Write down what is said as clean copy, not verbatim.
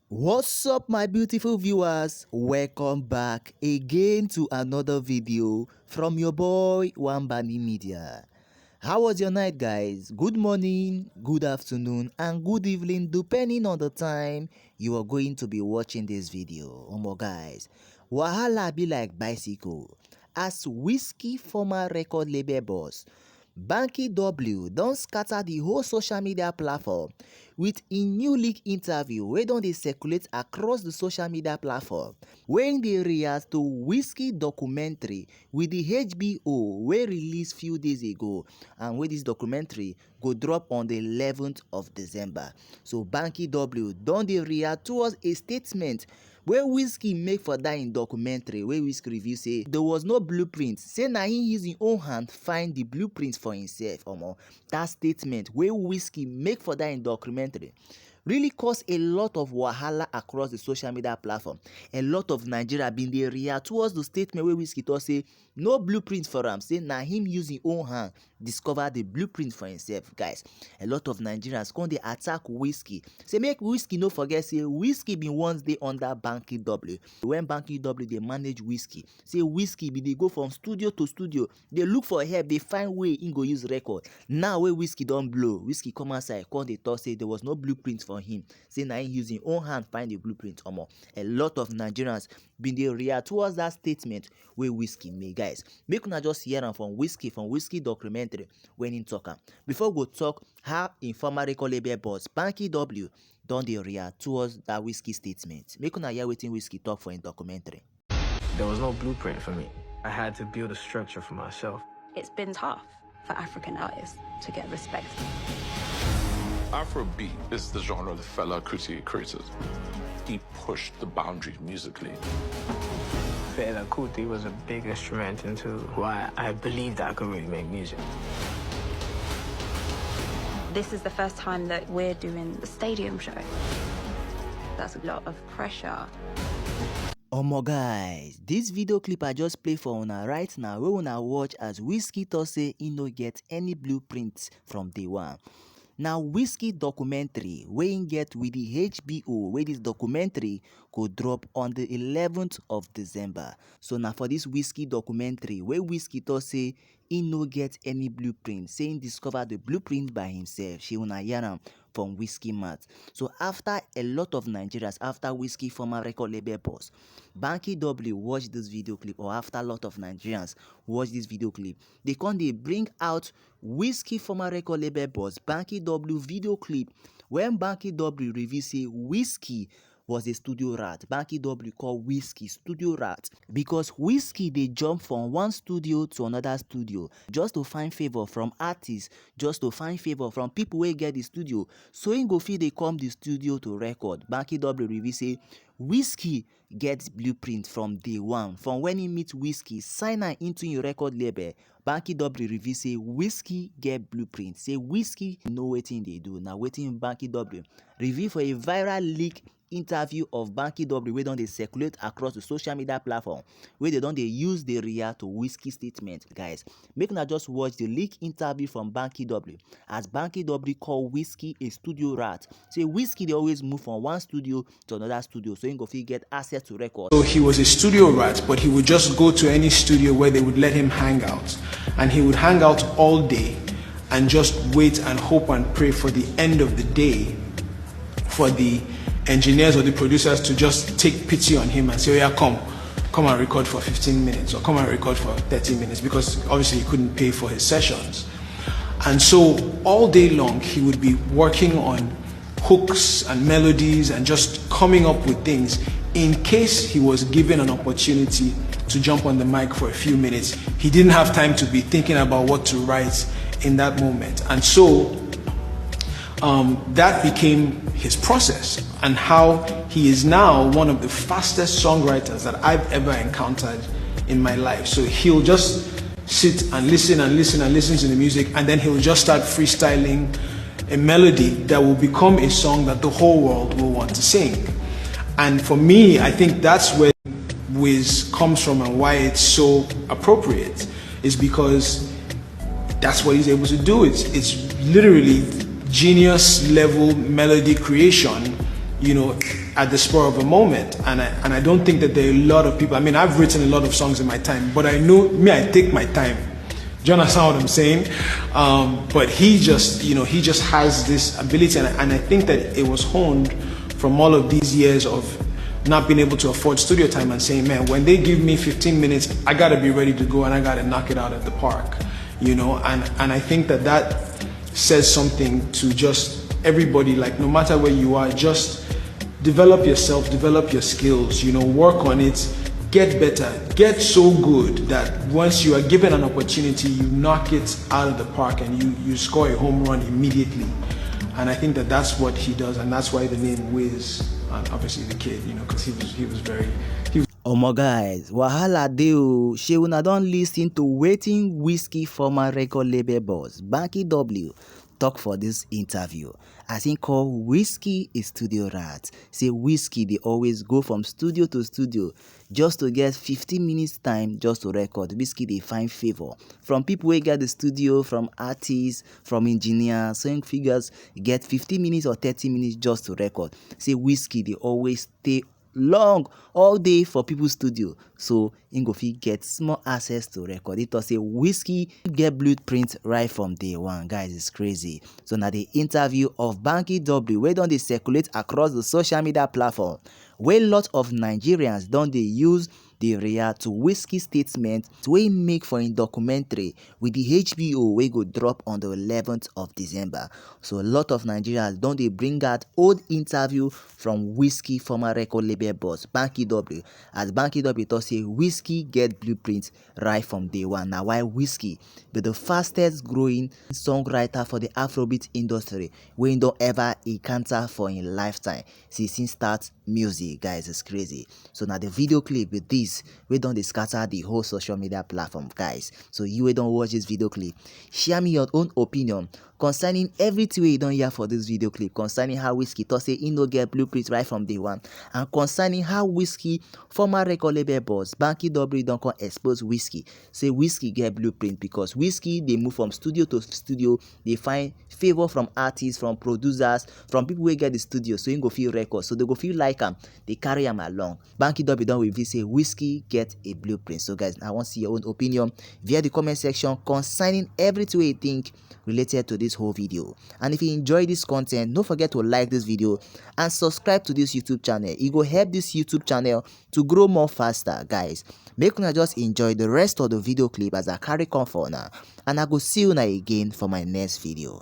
What's up, my beautiful viewers? Welcome back again to another video from your boy Wambani Media. How was your night, guys? Good morning, good afternoon, and good evening, depending on the time you are going to be watching this video. Guys, wahala be like bicycle. As Wizkid former record label boss, Banky W don scatter the whole social media platform with a new leak interview wey don dey circulate across the social media platform wey dey react to Wizkid documentary with the HBO wey release few days ago, and wey this documentary go drop on the 11th of December. So Banky W don dey react towards a statement wey Wizkid make for dat im documentary, wey Wizkid reveal say there was no blueprint, say na him use him own hand find the blueprint for himself. Dat statement wey Wizkid make for dat im documentary really cause a lot of wahala across the social media platform. A lot of Nigeria bin dey react towards the statement wey Wizkid talk say no blueprint for am, say na him use him own hand discover the blueprint for himself. Guys, a lot of Nigerians come dey attack Wizkid, say make Wizkid no forget say Wizkid bin once dey under Banky W. When Banky W dey manage Wizkid, say Wizkid bin dey go from studio to studio, dey look for help, dey find way im go use record. Now wey Wizkid don blow, Wizkid come outside come dey talk say there was no blueprint for him, say na him use him own hand find the blueprint. A lot of Nigerians bin dey react towards that statement wey Wizkid make. Guys, make una just hear am from Wizkid documentary when him talk am, before we go talk how im former record label boss Banky W don dey react towards that Wizkid statement. Make una hear wetin Wizkid talk for im documentary. There was no blueprint for me. I had to build a structure for myself. It's been tough for African artists to get respect. Afrobeat is the genre the fella created. He pushed the boundaries musically. Fela Kuti was a big instrument into why I believed I could really make music. This is the first time that we're doing the stadium show. That's a lot of pressure. Guys, this video clip I just play for una right now, wey una watch as Wizkid talk say he no get any blueprint from day one. Now Wizkid documentary wey im get with the HBO, wey this documentary go drop on the 11th of December. So now for this Wizkid documentary wey Wizkid talk say he no get any blueprint, say he discover the blueprint by himself. Shey una hear am from Wizkid mouth. So after a lot of Nigerians, after Wizkid former record label boss Banky W watch this video clip, or after a lot of Nigerians watch this video clip, they come dey bring out Wizkid former record label boss Banky W video clip when Banky W reveal say Wizkid was a studio rat. Banky W call Wizkid studio rat because Wizkid dey jump from one studio to another studio just to find favor from artists, just to find favor from people wey get the studio, so him go fit dey come the studio to record. Banky W reveal say Wizkid get blueprint from day one. From when he meet Wizkid, sign am into him record label, Banky W reveal say Wizkid get blueprint, say Wizkid know wetin dey do. Na wetin Banky W reveal for a viral leak interview of Banky W wey don dey circulate across the social media platform, wey they don dey use the react to Wizkid statement. Guys, make una just watch the leak interview from Banky W as Banky W call Wizkid a studio rat. Say Wizkid dey always move from one studio to another studio, so he go fit get access to record. So he was a studio rat, but he would just go to any studio where they would let him hang out, and he would hang out all day and just wait and hope and pray for the end of the day for the engineers or the producers to just take pity on him and say, oh yeah, come and record for 15 minutes or come and record for 30 minutes, because obviously he couldn't pay for his sessions. And so all day long he would be working on hooks and melodies and just coming up with things in case he was given an opportunity to jump on the mic for a few minutes. He didn't have time to be thinking about what to write in that moment. And so that became his process, and how he is now one of the fastest songwriters that I've ever encountered in my life. So he'll just sit and listen and listen and listen to the music, and then he'll just start freestyling a melody that will become a song that the whole world will want to sing. And for me, I think that's where Wiz comes from and why it's so appropriate, is because that's what he's able to do. It's literally genius level melody creation, you know, at the spur of a moment, and I don't think that there are a lot of people. I mean, I've written a lot of songs in my time, but I know me, I take my time. Do you understand what I'm saying? But he just, he just has this ability, and I think that it was honed from all of these years of not being able to afford studio time and saying, man, when they give me 15 minutes, I gotta be ready to go and I gotta knock it out at the park, and I think that says something to just everybody, like no matter where you are, just develop yourself, develop your skills, work on it, get better, get so good that once you are given an opportunity, you knock it out of the park and you score a home run immediately. And I think that that's what he does, and that's why the name Wiz, and obviously the kid, because he was very. Omo guys, wahala dey o. Shey una don lis ten to wetin Wizkid former record label boss Banky W talk for this interview, as he call Wizkid a studio rat. Say Wizkid dey always go from studio to studio just to get 15 minutes time just to record. Wizkid dey find favor from people wey get the studio, from artists, from engineers, so figures get 15 minutes or 30 minutes just to record. Say Wizkid dey always stay long all day for people's studio, so him go fit get small access to record. It say Wizkid get blueprint right from day one. Guys, it's crazy. So now the interview of Banky W wey don dey circulate across the social media platform, where lot of Nigerians don dey use dey react to Wizkid statement wey make for im documentary with the HBO wey go drop on the 11th of December. So a lot of Nigerians don dey bring out old interview from Wizkid former record label boss Banky W, as Banky W talk say Wizkid get blueprint right from day one. Na why Wizkid be the fastest growing songwriter for the Afrobeat industry wey im don ever encounter for im lifetime since im start music. Guys, it's crazy. So now the video clip with this we don dey scatter the whole social media platform, guys. So you wey don watch this video clip, share me your own opinion concerning everything wey you don hear for this video clip, concerning how Wizkid talk say he no get blueprint right from day one, and concerning how Wizkid former record label boss Banky W don come expose Wizkid, say Wizkid get blueprint because Wizkid dey move from studio to studio, dey find favor from artists, from producers, from people wey get the studio, so him go feel record, so they go feel like am, they carry am along. Banky W don reveal say Wizkid get a blueprint. So guys, I want to see your own opinion via the comment section concerning everything wey you think related to this whole video. And if you enjoy this content, don't forget to like this video and subscribe to this YouTube channel. It will help this YouTube channel to grow more faster. Guys, make una just enjoy the rest of the video clip as I carry come for now, and I go see you again for my next video.